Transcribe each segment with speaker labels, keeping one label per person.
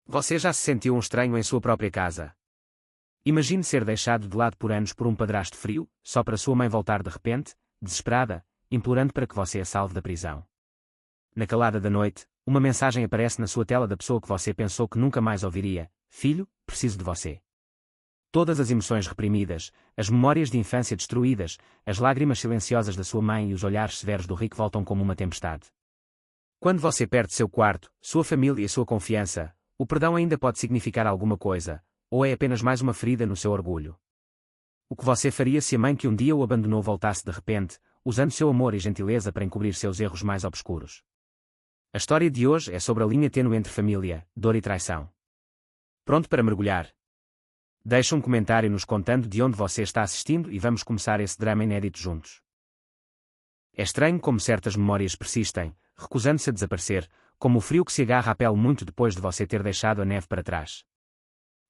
Speaker 1: Você já se sentiu um estranho em sua própria casa? Imagine ser deixado de lado por anos por um padrasto frio, só para sua mãe voltar de repente, desesperada, implorando para que você a salve da prisão. Na calada da noite, uma mensagem aparece na sua tela da pessoa que você pensou que nunca mais ouviria: Filho, preciso de você. Todas as emoções reprimidas, as memórias de infância destruídas, as lágrimas silenciosas da sua mãe e os olhares severos do Rick voltam como uma tempestade. Quando você perde seu quarto, sua família e sua confiança, o perdão ainda pode significar alguma coisa, ou é apenas mais uma ferida no seu orgulho? O que você faria se a mãe que um dia o abandonou voltasse de repente, usando seu amor e gentileza para encobrir seus erros mais obscuros? A história de hoje é sobre a linha tênue entre família, dor e traição. Pronto para mergulhar? Deixe um comentário nos contando de onde você está assistindo e vamos começar esse drama inédito juntos. É estranho como certas memórias persistem, recusando-se a desaparecer, como o frio que se agarra à pele muito depois de você ter deixado a neve para trás.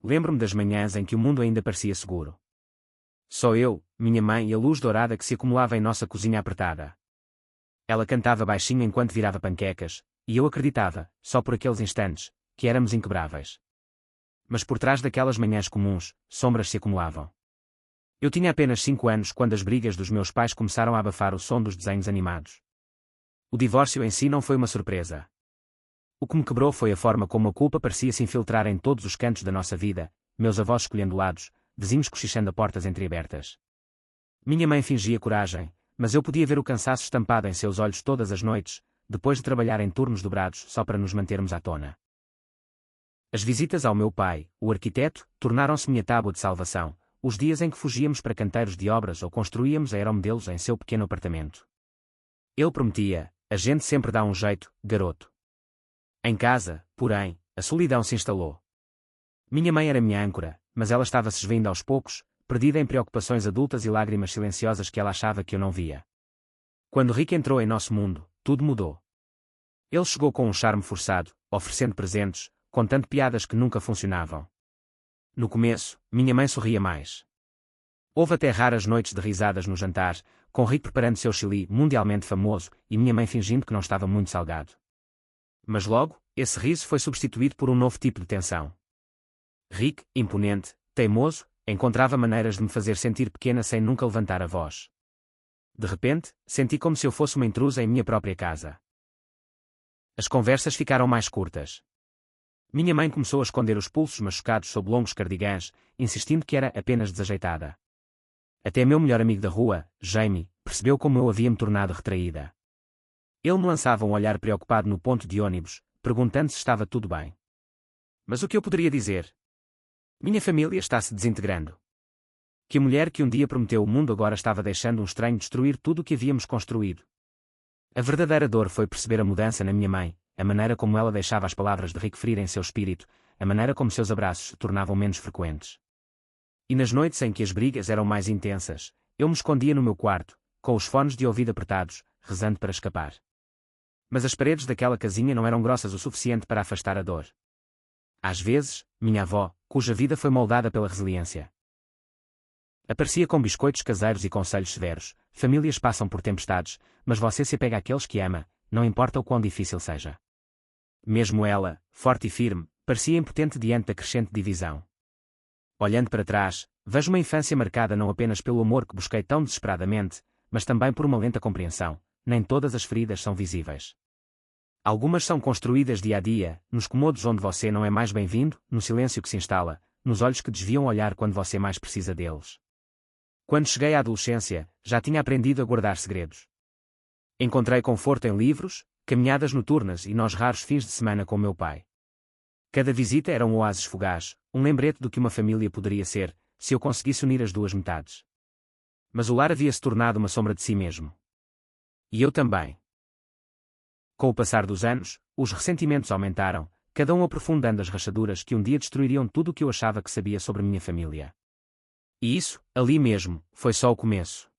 Speaker 1: Lembro-me das manhãs em que o mundo ainda parecia seguro. Só eu, minha mãe e a luz dourada que se acumulava em nossa cozinha apertada. Ela cantava baixinho enquanto virava panquecas, e eu acreditava, só por aqueles instantes, que éramos inquebráveis. Mas por trás daquelas manhãs comuns, sombras se acumulavam. Eu tinha apenas 5 anos quando as brigas dos meus pais começaram a abafar o som dos desenhos animados. O divórcio em si não foi uma surpresa. O que me quebrou foi a forma como a culpa parecia se infiltrar em todos os cantos da nossa vida, meus avós escolhendo lados, vizinhos cochichando a portas entreabertas. Minha mãe fingia coragem, mas eu podia ver o cansaço estampado em seus olhos todas as noites, depois de trabalhar em turnos dobrados só para nos mantermos à tona. As visitas ao meu pai, o arquiteto, tornaram-se minha tábua de salvação, os dias em que fugíamos para canteiros de obras ou construíamos aeromodelos em seu pequeno apartamento. Ele prometia: a gente sempre dá um jeito, garoto. Em casa, porém, a solidão se instalou. Minha mãe era minha âncora, mas ela estava se esvaindo aos poucos, perdida em preocupações adultas e lágrimas silenciosas que ela achava que eu não via. Quando Rick entrou em nosso mundo, tudo mudou. Ele chegou com um charme forçado, oferecendo presentes, contando piadas que nunca funcionavam. No começo, minha mãe sorria mais. Houve até raras noites de risadas no jantar, com Rick preparando seu chili mundialmente famoso e minha mãe fingindo que não estava muito salgado. Mas logo, esse riso foi substituído por um novo tipo de tensão. Rick, imponente, teimoso, encontrava maneiras de me fazer sentir pequena sem nunca levantar a voz. De repente, senti como se eu fosse uma intrusa em minha própria casa. As conversas ficaram mais curtas. Minha mãe começou a esconder os pulsos machucados sob longos cardigãs, insistindo que era apenas desajeitada. Até meu melhor amigo da rua, Jamie, percebeu como eu havia me tornado retraída. Ele me lançava um olhar preocupado no ponto de ônibus, perguntando se estava tudo bem. Mas o que eu poderia dizer? Minha família está se desintegrando. Que a mulher que um dia prometeu o mundo agora estava deixando um estranho destruir tudo o que havíamos construído. A verdadeira dor foi perceber a mudança na minha mãe, a maneira como ela deixava as palavras de Rick ferirem seu espírito, a maneira como seus abraços se tornavam menos frequentes. E nas noites em que as brigas eram mais intensas, eu me escondia no meu quarto, com os fones de ouvido apertados, rezando para escapar. Mas as paredes daquela casinha não eram grossas o suficiente para afastar a dor. Às vezes, minha avó, cuja vida foi moldada pela resiliência, aparecia com biscoitos caseiros e conselhos severos: famílias passam por tempestades, mas você se apega àqueles que ama, não importa o quão difícil seja. Mesmo ela, forte e firme, parecia impotente diante da crescente divisão. Olhando para trás, vejo uma infância marcada não apenas pelo amor que busquei tão desesperadamente, mas também por uma lenta compreensão. Nem todas as feridas são visíveis. Algumas são construídas dia a dia, nos cômodos onde você não é mais bem-vindo, no silêncio que se instala, nos olhos que desviam olhar quando você mais precisa deles. Quando cheguei à adolescência, já tinha aprendido a guardar segredos. Encontrei conforto em livros, caminhadas noturnas e nós raros fins de semana com meu pai. Cada visita era um oásis fugaz, um lembrete do que uma família poderia ser, se eu conseguisse unir as duas metades. Mas o lar havia se tornado uma sombra de si mesmo. E eu também. Com o passar dos anos, os ressentimentos aumentaram, cada um aprofundando as rachaduras que um dia destruiriam tudo o que eu achava que sabia sobre minha família. E isso, ali mesmo, foi só o começo.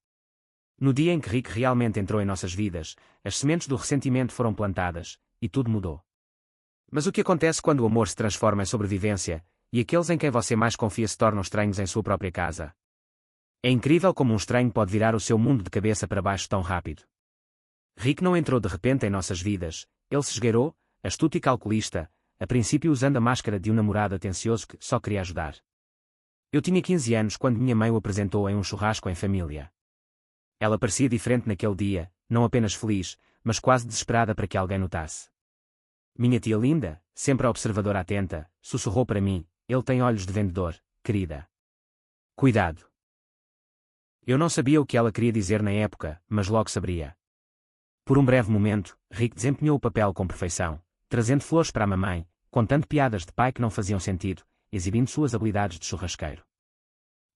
Speaker 1: No dia em que Rick realmente entrou em nossas vidas, as sementes do ressentimento foram plantadas, e tudo mudou. Mas o que acontece quando o amor se transforma em sobrevivência, e aqueles em quem você mais confia se tornam estranhos em sua própria casa? É incrível como um estranho pode virar o seu mundo de cabeça para baixo tão rápido. Rick não entrou de repente em nossas vidas, ele se esgueirou, astuto e calculista, a princípio usando a máscara de um namorado atencioso que só queria ajudar. Eu tinha 15 anos quando minha mãe o apresentou em um churrasco em família. Ela parecia diferente naquele dia, não apenas feliz, mas quase desesperada para que alguém notasse. Minha tia linda, sempre a observadora atenta, sussurrou para mim: ele tem olhos de vendedor, querida. Cuidado. Eu não sabia o que ela queria dizer na época, mas logo saberia. Por um breve momento, Rick desempenhou o papel com perfeição, trazendo flores para a mamãe, contando piadas de pai que não faziam sentido, exibindo suas habilidades de churrasqueiro.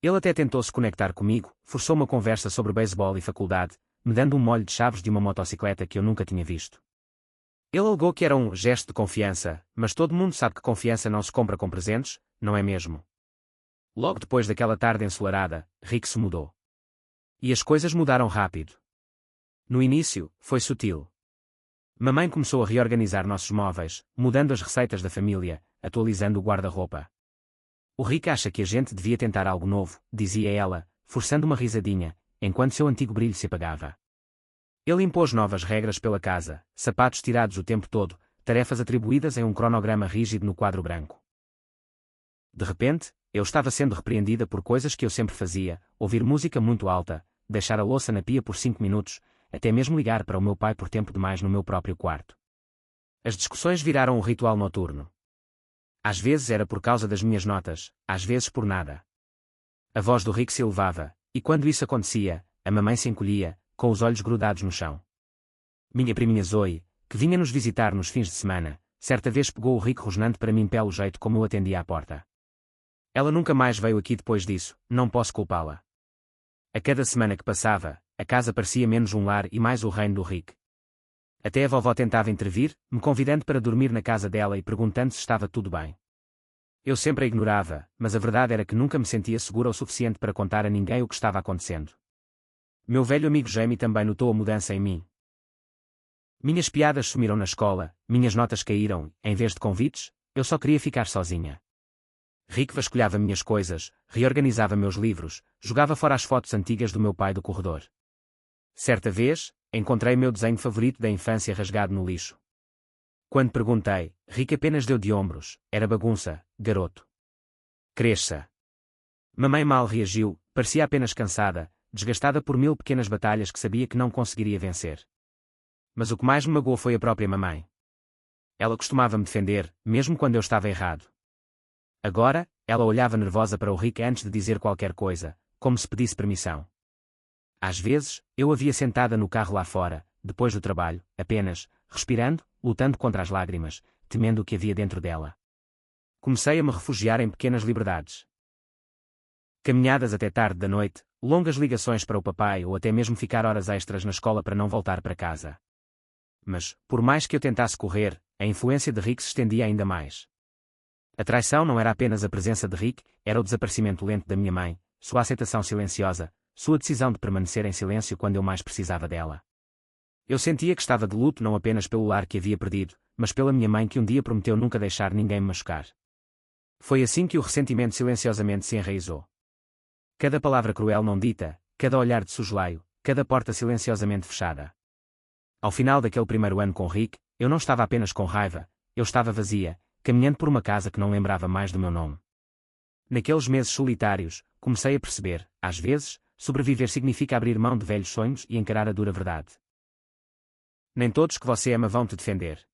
Speaker 1: Ele até tentou se conectar comigo, forçou uma conversa sobre beisebol e faculdade, me dando um molho de chaves de uma motocicleta que eu nunca tinha visto. Ele alegou que era um gesto de confiança, mas todo mundo sabe que confiança não se compra com presentes, não é mesmo? Logo depois daquela tarde ensolarada, Rick se mudou. E as coisas mudaram rápido. No início, foi sutil. Mamãe começou a reorganizar nossos móveis, mudando as receitas da família, atualizando o guarda-roupa. O Rick acha que a gente devia tentar algo novo, dizia ela, forçando uma risadinha, enquanto seu antigo brilho se apagava. Ele impôs novas regras pela casa, sapatos tirados o tempo todo, tarefas atribuídas em um cronograma rígido no quadro branco. De repente, eu estava sendo repreendida por coisas que eu sempre fazia: ouvir música muito alta, deixar a louça na pia por 5 minutos, até mesmo ligar para o meu pai por tempo demais no meu próprio quarto. As discussões viraram um ritual noturno. Às vezes era por causa das minhas notas, às vezes por nada. A voz do Rick se elevava, e quando isso acontecia, a mamãe se encolhia, com os olhos grudados no chão. Minha priminha Zoe, que vinha nos visitar nos fins de semana, certa vez pegou o Rick rosnando para mim pelo jeito como eu atendia à porta. Ela nunca mais veio aqui depois disso, não posso culpá-la. A cada semana que passava, a casa parecia menos um lar e mais o reino do Rick. Até a vovó tentava intervir, me convidando para dormir na casa dela e perguntando se estava tudo bem. Eu sempre a ignorava, mas a verdade era que nunca me sentia segura o suficiente para contar a ninguém o que estava acontecendo. Meu velho amigo Jamie também notou a mudança em mim. Minhas piadas sumiram na escola, minhas notas caíram, em vez de convites, eu só queria ficar sozinha. Rick vasculhava minhas coisas, reorganizava meus livros, jogava fora as fotos antigas do meu pai do corredor. Certa vez, encontrei meu desenho favorito da infância rasgado no lixo. Quando perguntei, Rick apenas deu de ombros: era bagunça, garoto. Cresça. Mamãe mal reagiu, parecia apenas cansada, desgastada por 1000 pequenas batalhas que sabia que não conseguiria vencer. Mas o que mais me magoou foi a própria mamãe. Ela costumava me defender, mesmo quando eu estava errado. Agora, ela olhava nervosa para o Rick antes de dizer qualquer coisa, como se pedisse permissão. Às vezes, eu a via sentada no carro lá fora, depois do trabalho, apenas, respirando, lutando contra as lágrimas, temendo o que havia dentro dela. Comecei a me refugiar em pequenas liberdades. Caminhadas até tarde da noite, longas ligações para o papai ou até mesmo ficar horas extras na escola para não voltar para casa. Mas, por mais que eu tentasse correr, a influência de Rick se estendia ainda mais. A traição não era apenas a presença de Rick, era o desaparecimento lento da minha mãe, sua aceitação silenciosa, sua decisão de permanecer em silêncio quando eu mais precisava dela. Eu sentia que estava de luto não apenas pelo lar que havia perdido, mas pela minha mãe que um dia prometeu nunca deixar ninguém me machucar. Foi assim que o ressentimento silenciosamente se enraizou. Cada palavra cruel não dita, cada olhar de soslaio, cada porta silenciosamente fechada. Ao final daquele primeiro ano com Rick, eu não estava apenas com raiva, eu estava vazia, caminhando por uma casa que não lembrava mais do meu nome. Naqueles meses solitários, comecei a perceber, às vezes, sobreviver significa abrir mão de velhos sonhos e encarar a dura verdade. Nem todos que você ama vão te defender.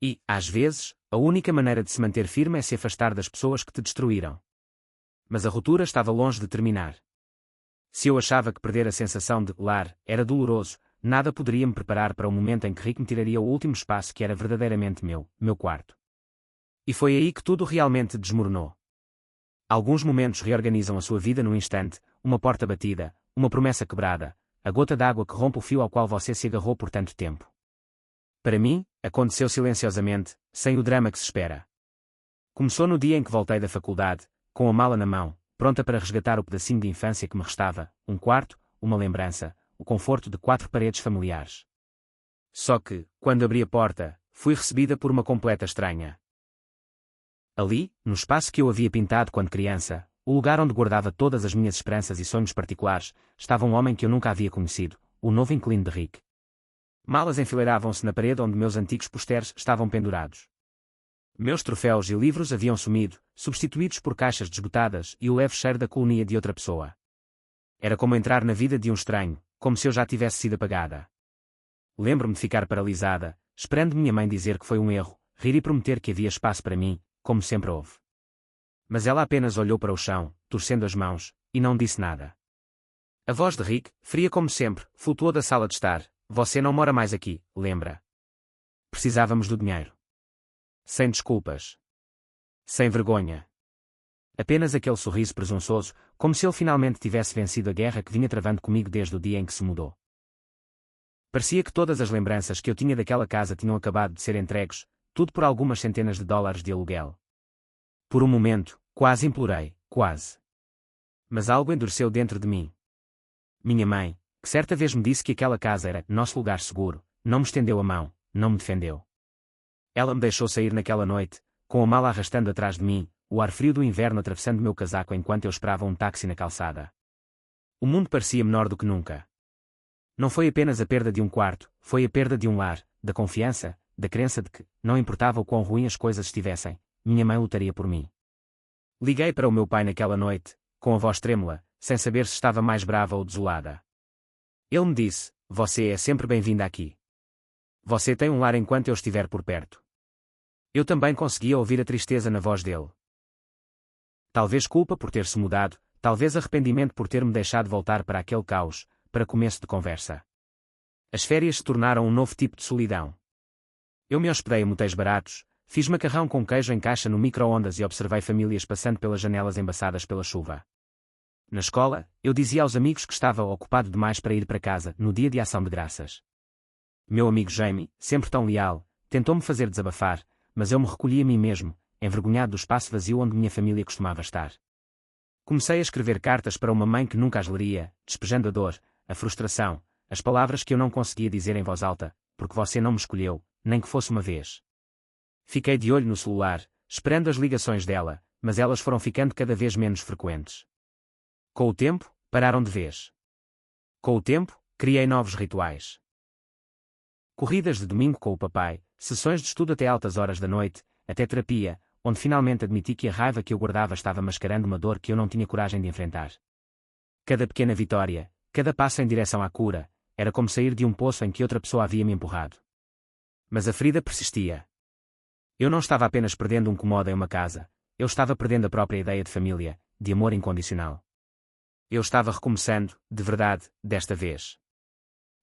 Speaker 1: E, às vezes, a única maneira de se manter firme é se afastar das pessoas que te destruíram. Mas a ruptura estava longe de terminar. Se eu achava que perder a sensação de lar era doloroso, nada poderia me preparar para o momento em que Rick me tiraria o último espaço que era verdadeiramente meu quarto. E foi aí que tudo realmente desmoronou. Alguns momentos reorganizam a sua vida num instante: uma porta batida, uma promessa quebrada, a gota d'água que rompe o fio ao qual você se agarrou por tanto tempo. Para mim, aconteceu silenciosamente, sem o drama que se espera. Começou no dia em que voltei da faculdade, com a mala na mão, pronta para resgatar o pedacinho de infância que me restava, um quarto, uma lembrança, o conforto de 4 paredes familiares. Só que, quando abri a porta, fui recebida por uma completa estranha. Ali, no espaço que eu havia pintado quando criança, o lugar onde guardava todas as minhas esperanças e sonhos particulares, estava um homem que eu nunca havia conhecido, o novo inquilino de Rick. Malas enfileiravam-se na parede onde meus antigos posters estavam pendurados. Meus troféus e livros haviam sumido, substituídos por caixas desbotadas e o leve cheiro da colonia de outra pessoa. Era como entrar na vida de um estranho, como se eu já tivesse sido apagada. Lembro-me de ficar paralisada, esperando minha mãe dizer que foi um erro, rir e prometer que havia espaço para mim, como sempre houve. Mas ela apenas olhou para o chão, torcendo as mãos, e não disse nada. A voz de Rick, fria como sempre, flutuou da sala de estar. Você não mora mais aqui, lembra? Precisávamos do dinheiro. Sem desculpas. Sem vergonha. Apenas aquele sorriso presunçoso, como se ele finalmente tivesse vencido a guerra que vinha travando comigo desde o dia em que se mudou. Parecia que todas as lembranças que eu tinha daquela casa tinham acabado de ser entregues, tudo por algumas centenas de dólares de aluguel. Por um momento, quase implorei, quase. Mas algo endureceu dentro de mim. Minha mãe, que certa vez me disse que aquela casa era nosso lugar seguro, não me estendeu a mão, não me defendeu. Ela me deixou sair naquela noite, com a mala arrastando atrás de mim, o ar frio do inverno atravessando meu casaco enquanto eu esperava um táxi na calçada. O mundo parecia menor do que nunca. Não foi apenas a perda de um quarto, foi a perda de um lar, da confiança, da crença de que, não importava o quão ruim as coisas estivessem, minha mãe lutaria por mim. Liguei para o meu pai naquela noite, com a voz trêmula, sem saber se estava mais brava ou desolada. Ele me disse: "Você é sempre bem-vinda aqui. Você tem um lar enquanto eu estiver por perto." Eu também conseguia ouvir a tristeza na voz dele. Talvez culpa por ter se mudado, talvez arrependimento por ter me deixado voltar para aquele caos, para começo de conversa. As férias se tornaram um novo tipo de solidão. Eu me hospedei em motéis baratos, fiz macarrão com queijo em caixa no micro-ondas e observei famílias passando pelas janelas embaçadas pela chuva. Na escola, eu dizia aos amigos que estava ocupado demais para ir para casa, no dia de ação de graças. Meu amigo Jamie, sempre tão leal, tentou-me fazer desabafar, mas eu me recolhi a mim mesmo, envergonhado do espaço vazio onde minha família costumava estar. Comecei a escrever cartas para uma mãe que nunca as leria, despejando a dor, a frustração, as palavras que eu não conseguia dizer em voz alta, porque você não me escolheu, nem que fosse uma vez. Fiquei de olho no celular, esperando as ligações dela, mas elas foram ficando cada vez menos frequentes. Com o tempo, pararam de vez. Com o tempo, criei novos rituais. Corridas de domingo com o papai, sessões de estudo até altas horas da noite, até terapia, onde finalmente admiti que a raiva que eu guardava estava mascarando uma dor que eu não tinha coragem de enfrentar. Cada pequena vitória, cada passo em direção à cura, era como sair de um poço em que outra pessoa havia me empurrado. Mas a ferida persistia. Eu não estava apenas perdendo um cômodo em uma casa, eu estava perdendo a própria ideia de família, de amor incondicional. Eu estava recomeçando, de verdade, desta vez.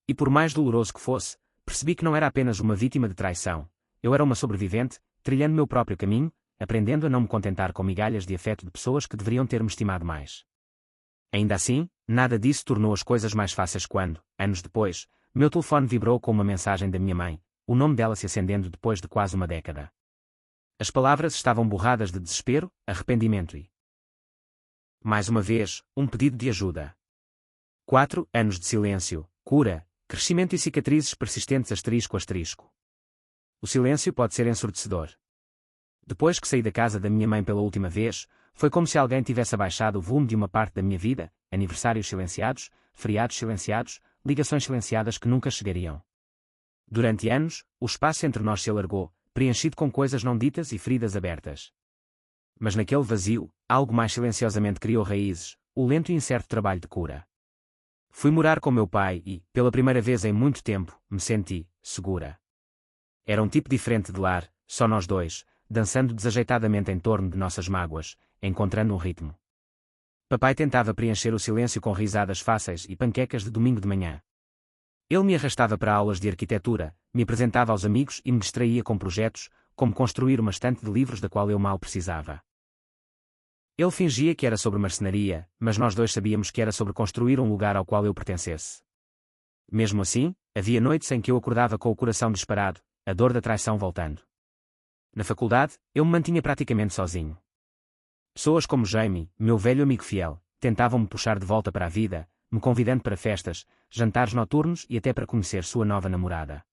Speaker 1: E por mais doloroso que fosse, percebi que não era apenas uma vítima de traição, eu era uma sobrevivente, trilhando meu próprio caminho, aprendendo a não me contentar com migalhas de afeto de pessoas que deveriam ter-me estimado mais. Ainda assim, nada disso tornou as coisas mais fáceis quando, anos depois, meu telefone vibrou com uma mensagem da minha mãe, o nome dela se acendendo depois de quase uma década. As palavras estavam borradas de desespero, arrependimento e, mais uma vez, um pedido de ajuda. 4 anos de silêncio, cura, crescimento e cicatrizes persistentes ***. O silêncio pode ser ensurdecedor. Depois que saí da casa da minha mãe pela última vez, foi como se alguém tivesse abaixado o volume de uma parte da minha vida, aniversários silenciados, feriados silenciados, ligações silenciadas que nunca chegariam. Durante anos, o espaço entre nós se alargou, preenchido com coisas não ditas e feridas abertas. Mas naquele vazio, algo mais silenciosamente criou raízes, o lento e incerto trabalho de cura. Fui morar com meu pai e, pela primeira vez em muito tempo, me senti segura. Era um tipo diferente de lar, só nós dois, dançando desajeitadamente em torno de nossas mágoas, encontrando um ritmo. Papai tentava preencher o silêncio com risadas fáceis e panquecas de domingo de manhã. Ele me arrastava para aulas de arquitetura, me apresentava aos amigos e me distraía com projetos, como construir uma estante de livros da qual eu mal precisava. Ele fingia que era sobre marcenaria, mas nós dois sabíamos que era sobre construir um lugar ao qual eu pertencesse. Mesmo assim, havia noites em que eu acordava com o coração disparado, a dor da traição voltando. Na faculdade, eu me mantinha praticamente sozinho. Pessoas como Jamie, meu velho amigo fiel, tentavam me puxar de volta para a vida, me convidando para festas, jantares noturnos e até para conhecer sua nova namorada.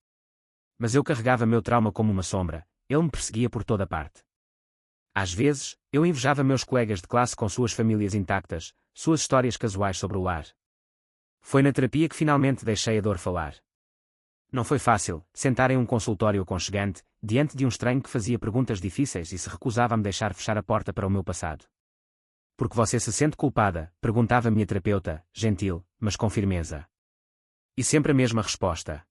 Speaker 1: Mas eu carregava meu trauma como uma sombra, ele me perseguia por toda parte. Às vezes, eu invejava meus colegas de classe com suas famílias intactas, suas histórias casuais sobre o lar. Foi na terapia que finalmente deixei a dor falar. Não foi fácil sentar em um consultório aconchegante, diante de um estranho que fazia perguntas difíceis e se recusava a me deixar fechar a porta para o meu passado. Por que você se sente culpada? Perguntava a minha terapeuta, gentil, mas com firmeza. E sempre a mesma resposta.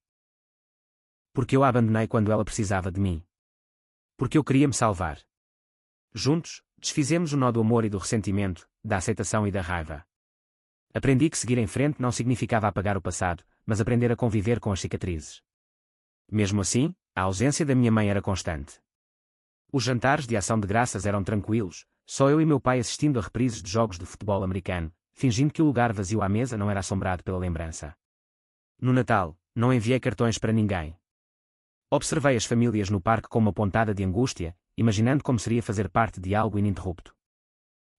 Speaker 1: Porque eu a abandonei quando ela precisava de mim. Porque eu queria me salvar. Juntos, desfizemos o nó do amor e do ressentimento, da aceitação e da raiva. Aprendi que seguir em frente não significava apagar o passado, mas aprender a conviver com as cicatrizes. Mesmo assim, a ausência da minha mãe era constante. Os jantares de ação de graças eram tranquilos, só eu e meu pai assistindo a reprises de jogos de futebol americano, fingindo que o lugar vazio à mesa não era assombrado pela lembrança. No Natal, não enviei cartões para ninguém. Observei as famílias no parque com uma pontada de angústia, imaginando como seria fazer parte de algo ininterrupto.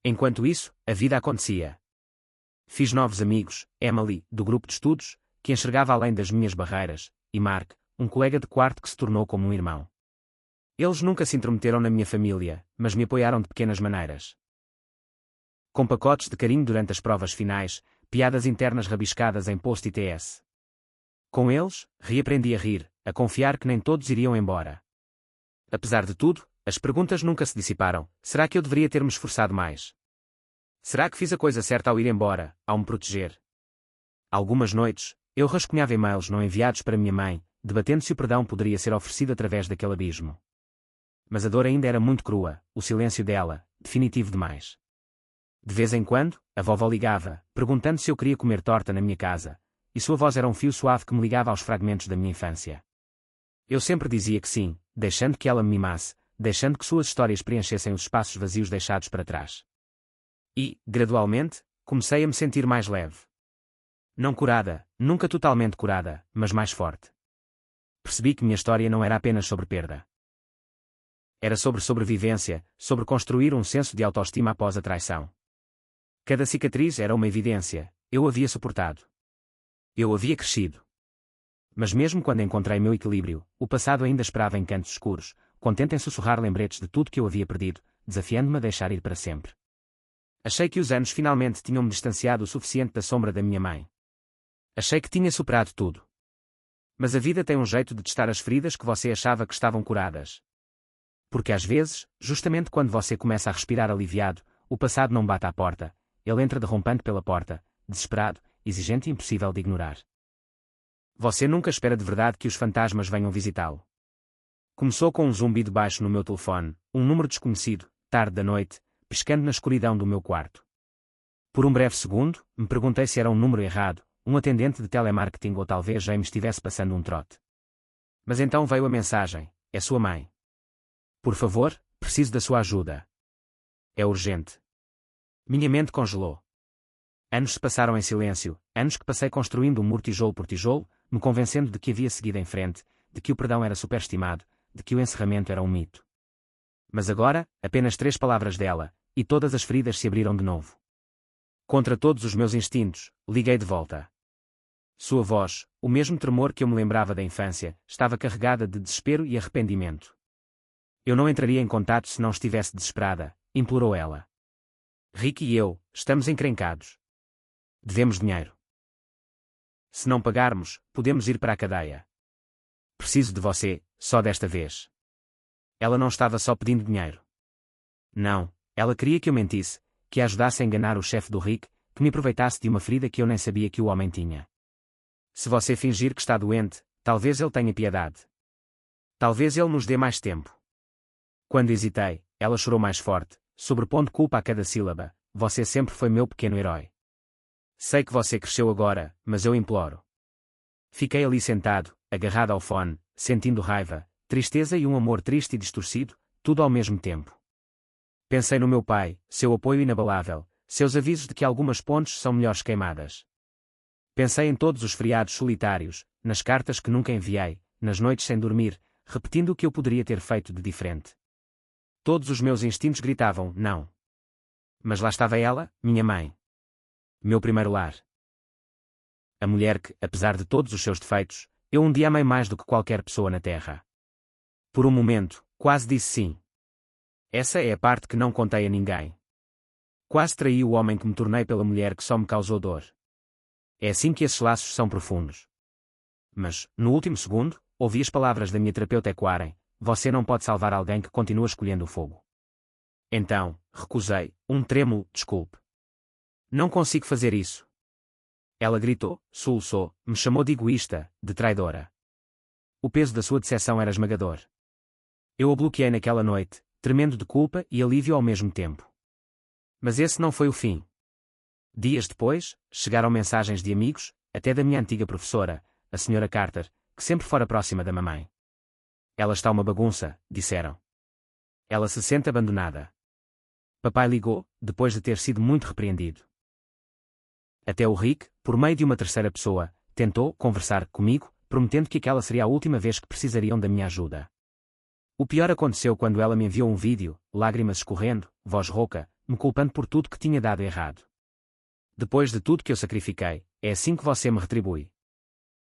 Speaker 1: Enquanto isso, a vida acontecia. Fiz novos amigos, Emily, do grupo de estudos, que enxergava além das minhas barreiras, e Mark, um colega de quarto que se tornou como um irmão. Eles nunca se intrometeram na minha família, mas me apoiaram de pequenas maneiras. Com pacotes de carinho durante as provas finais, piadas internas rabiscadas em post-its. Com eles, reaprendi a rir, a confiar que nem todos iriam embora. Apesar de tudo, as perguntas nunca se dissiparam. Será que eu deveria ter me esforçado mais? Será que fiz a coisa certa ao ir embora, ao me proteger? Algumas noites, eu rascunhava e-mails não enviados para minha mãe, debatendo se o perdão poderia ser oferecido através daquele abismo. Mas a dor ainda era muito crua, o silêncio dela, definitivo demais. De vez em quando, a vovó ligava, perguntando se eu queria comer torta na minha casa, e sua voz era um fio suave que me ligava aos fragmentos da minha infância. Eu sempre dizia que sim, deixando que ela me mimasse, deixando que suas histórias preenchessem os espaços vazios deixados para trás. E, gradualmente, comecei a me sentir mais leve. Não curada, nunca totalmente curada, mas mais forte. Percebi que minha história não era apenas sobre perda. Era sobre sobrevivência, sobre construir um senso de autoestima após a traição. Cada cicatriz era uma evidência, eu havia suportado. Eu havia crescido. Mas mesmo quando encontrei meu equilíbrio, o passado ainda esperava em cantos escuros, contente em sussurrar lembretes de tudo que eu havia perdido, desafiando-me a deixar ir para sempre. Achei que os anos finalmente tinham me distanciado o suficiente da sombra da minha mãe. Achei que tinha superado tudo. Mas a vida tem um jeito de testar as feridas que você achava que estavam curadas. Porque às vezes, justamente quando você começa a respirar aliviado, o passado não bate à porta, ele entra derrompante pela porta, desesperado, exigente e impossível de ignorar. Você nunca espera de verdade que os fantasmas venham visitá-lo. Começou com um zumbido baixo no meu telefone, um número desconhecido, tarde da noite, piscando na escuridão do meu quarto. Por um breve segundo, me perguntei se era um número errado, um atendente de telemarketing ou talvez já me estivesse passando um trote. Mas então veio a mensagem: é sua mãe. Por favor, preciso da sua ajuda. É urgente. Minha mente congelou. Anos se passaram em silêncio, anos que passei construindo um muro tijolo por tijolo, me convencendo de que havia seguido em frente, de que o perdão era superestimado, de que o encerramento era um mito. Mas agora, apenas 3 palavras dela, e todas as feridas se abriram de novo. Contra todos os meus instintos, liguei de volta. Sua voz, o mesmo tremor que eu me lembrava da infância, estava carregada de desespero e arrependimento. Eu não entraria em contato se não estivesse desesperada, implorou ela. Rick e eu, estamos encrencados. Devemos dinheiro. Se não pagarmos, podemos ir para a cadeia. Preciso de você, só desta vez. Ela não estava só pedindo dinheiro. Não, ela queria que eu mentisse, que a ajudasse a enganar o chefe do Rick, que me aproveitasse de uma ferida que eu nem sabia que o homem tinha. Se você fingir que está doente, talvez ele tenha piedade. Talvez ele nos dê mais tempo. Quando hesitei, ela chorou mais forte, sobrepondo culpa a cada sílaba. Você sempre foi meu pequeno herói. Sei que você cresceu agora, mas eu imploro. Fiquei ali sentado, agarrado ao fone, sentindo raiva, tristeza e um amor triste e distorcido, tudo ao mesmo tempo. Pensei no meu pai, seu apoio inabalável, seus avisos de que algumas pontes são melhores queimadas. Pensei em todos os feriados solitários, nas cartas que nunca enviei, nas noites sem dormir, repetindo o que eu poderia ter feito de diferente. Todos os meus instintos gritavam, não. Mas lá estava ela, minha mãe. Meu primeiro lar. A mulher que, apesar de todos os seus defeitos, eu um dia amei mais do que qualquer pessoa na Terra. Por um momento, quase disse sim. Essa é a parte que não contei a ninguém. Quase traí o homem que me tornei pela mulher que só me causou dor. É assim que esses laços são profundos. Mas, no último segundo, ouvi as palavras da minha terapeuta ecoarem: você não pode salvar alguém que continua escolhendo o fogo. Então, recusei, um trêmulo, desculpe. Não consigo fazer isso. Ela gritou, soluçou, me chamou de egoísta, de traidora. O peso da sua decepção era esmagador. Eu a bloqueei naquela noite, tremendo de culpa e alívio ao mesmo tempo. Mas esse não foi o fim. Dias depois, chegaram mensagens de amigos, até da minha antiga professora, a Sra. Carter, que sempre fora próxima da mamãe. Ela está uma bagunça, disseram. Ela se sente abandonada. Papai ligou, depois de ter sido muito repreendido. Até o Rick, por meio de uma terceira pessoa, tentou conversar comigo, prometendo que aquela seria a última vez que precisariam da minha ajuda. O pior aconteceu quando ela me enviou um vídeo, lágrimas escorrendo, voz rouca, me culpando por tudo que tinha dado errado. Depois de tudo que eu sacrifiquei, é assim que você me retribui.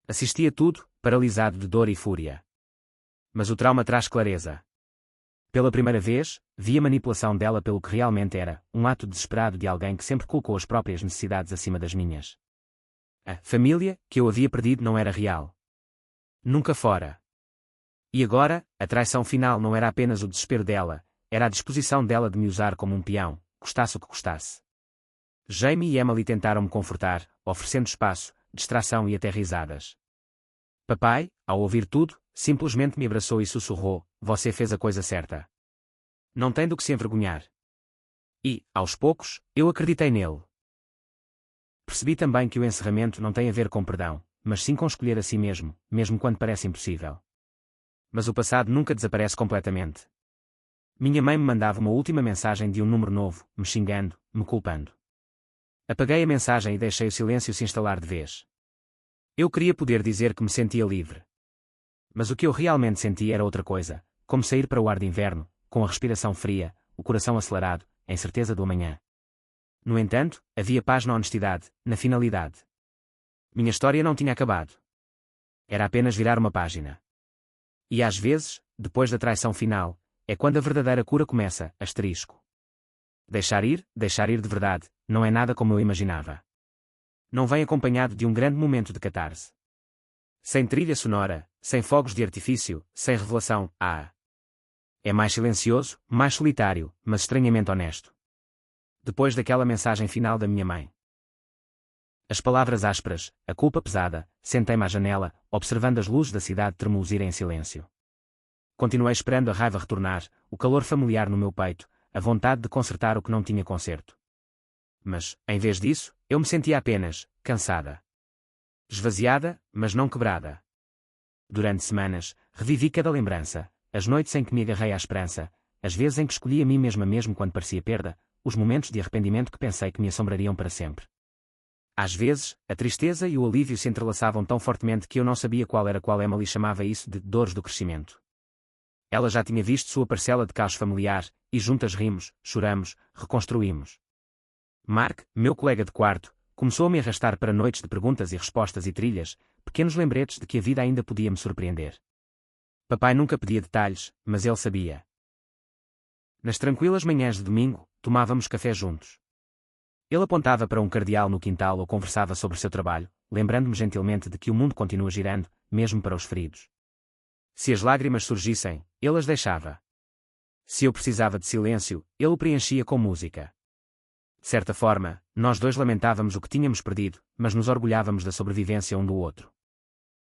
Speaker 1: Assisti a tudo, paralisado de dor e fúria. Mas o trauma traz clareza. Pela primeira vez, vi a manipulação dela pelo que realmente era, um ato desesperado de alguém que sempre colocou as próprias necessidades acima das minhas. A família, que eu havia perdido, não era real. Nunca fora. E agora, a traição final não era apenas o desespero dela, era a disposição dela de me usar como um peão, custasse o que custasse. Jamie e Emily tentaram me confortar, oferecendo espaço, distração e até risadas. Papai, ao ouvir tudo, simplesmente me abraçou e sussurrou: você fez a coisa certa. Não tem do que se envergonhar. E, aos poucos, eu acreditei nele. Percebi também que o encerramento não tem a ver com perdão, mas sim com escolher a si mesmo, mesmo quando parece impossível. Mas o passado nunca desaparece completamente. Minha mãe me mandava uma última mensagem de um número novo, me xingando, me culpando. Apaguei a mensagem e deixei o silêncio se instalar de vez. Eu queria poder dizer que me sentia livre. Mas o que eu realmente sentia era outra coisa, como sair para o ar de inverno, com a respiração fria, o coração acelerado, a incerteza do amanhã. No entanto, havia paz na honestidade, na finalidade. Minha história não tinha acabado. Era apenas virar uma página. E às vezes, depois da traição final, é quando a verdadeira cura começa, asterisco. Deixar ir de verdade, não é nada como eu imaginava. Não vem acompanhado de um grande momento de catarse. Sem trilha sonora, sem fogos de artifício, sem revelação, é mais silencioso, mais solitário, mas estranhamente honesto. Depois daquela mensagem final da minha mãe. As palavras ásperas, a culpa pesada, sentei-me à janela, observando as luzes da cidade tremuluzirem em silêncio. Continuei esperando a raiva retornar, o calor familiar no meu peito, a vontade de consertar o que não tinha conserto. Mas, em vez disso, eu me sentia apenas, cansada. Esvaziada, mas não quebrada. Durante semanas, revivi cada lembrança, as noites em que me agarrei à esperança, as vezes em que escolhi a mim mesma mesmo quando parecia perda, os momentos de arrependimento que pensei que me assombrariam para sempre. Às vezes, a tristeza e o alívio se entrelaçavam tão fortemente que eu não sabia qual era qual. Emily chamava isso de dores do crescimento. Ela já tinha visto sua parcela de caos familiar, e juntas rimos, choramos, reconstruímos. Mark, meu colega de quarto, começou a me arrastar para noites de perguntas e respostas e trilhas, pequenos lembretes de que a vida ainda podia me surpreender. Papai nunca pedia detalhes, mas ele sabia. Nas tranquilas manhãs de domingo, tomávamos café juntos. Ele apontava para um cardeal no quintal ou conversava sobre seu trabalho, lembrando-me gentilmente de que o mundo continua girando, mesmo para os feridos. Se as lágrimas surgissem, ele as deixava. Se eu precisava de silêncio, ele o preenchia com música. De certa forma, nós dois lamentávamos o que tínhamos perdido, mas nos orgulhávamos da sobrevivência um do outro.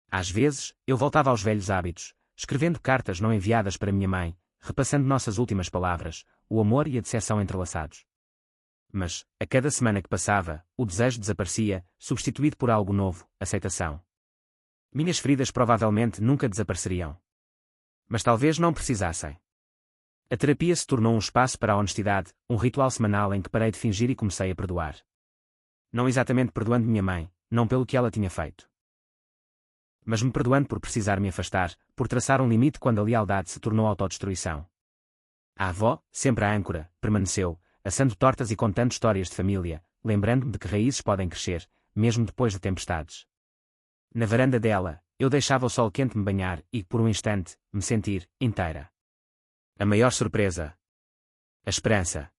Speaker 1: Às vezes, eu voltava aos velhos hábitos, escrevendo cartas não enviadas para minha mãe, repassando nossas últimas palavras, o amor e a decepção entrelaçados. Mas, a cada semana que passava, o desejo desaparecia, substituído por algo novo, aceitação. Minhas feridas provavelmente nunca desapareceriam. Mas talvez não precisassem. A terapia se tornou um espaço para a honestidade, um ritual semanal em que parei de fingir e comecei a perdoar. Não exatamente perdoando minha mãe, não pelo que ela tinha feito. Mas me perdoando por precisar me afastar, por traçar um limite quando a lealdade se tornou autodestruição. A avó, sempre a âncora, permaneceu, assando tortas e contando histórias de família, lembrando-me de que raízes podem crescer, mesmo depois de tempestades. Na varanda dela, eu deixava o sol quente me banhar e, por um instante, me sentir inteira. A maior surpresa. A esperança.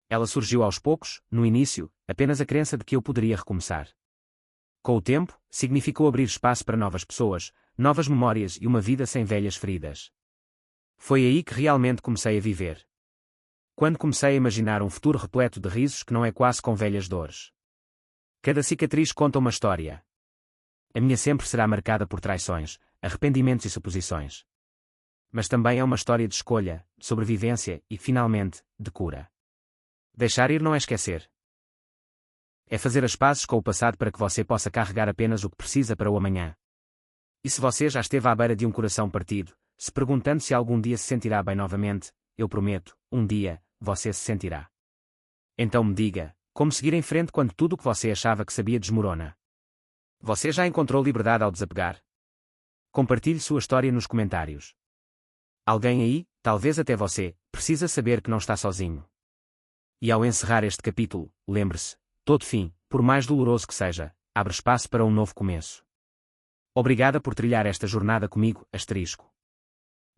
Speaker 1: Ela surgiu aos poucos, no início, apenas a crença de que eu poderia recomeçar. Com o tempo, significou abrir espaço para novas pessoas, novas memórias e uma vida sem velhas feridas. Foi aí que realmente comecei a viver. Quando comecei a imaginar um futuro repleto de risos que não é quase com velhas dores. Cada cicatriz conta uma história. A minha sempre será marcada por traições, arrependimentos e suposições. Mas também é uma história de escolha, de sobrevivência e, finalmente, de cura. Deixar ir não é esquecer. É fazer as pazes com o passado para que você possa carregar apenas o que precisa para o amanhã. E se você já esteve à beira de um coração partido, se perguntando se algum dia se sentirá bem novamente, eu prometo, um dia, você se sentirá. Então me diga, como seguir em frente quando tudo o que você achava que sabia desmorona? Você já encontrou liberdade ao desapegar? Compartilhe sua história nos comentários. Alguém aí, talvez até você, precisa saber que não está sozinho. E ao encerrar este capítulo, lembre-se, todo fim, por mais doloroso que seja, abre espaço para um novo começo. Obrigada por trilhar esta jornada comigo, asterisco.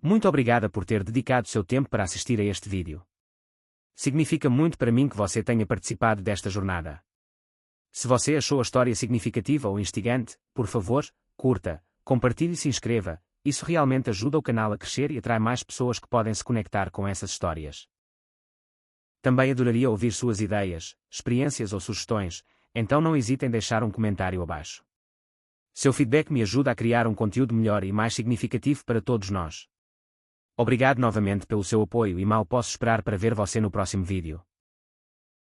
Speaker 1: Muito obrigada por ter dedicado seu tempo para assistir a este vídeo. Significa muito para mim que você tenha participado desta jornada. Se você achou a história significativa ou instigante, por favor, curta, compartilhe e se inscreva, isso realmente ajuda o canal a crescer e atrai mais pessoas que podem se conectar com essas histórias. Também adoraria ouvir suas ideias, experiências ou sugestões, então não hesite em deixar um comentário abaixo. Seu feedback me ajuda a criar um conteúdo melhor e mais significativo para todos nós. Obrigado novamente pelo seu apoio e mal posso esperar para ver você no próximo vídeo.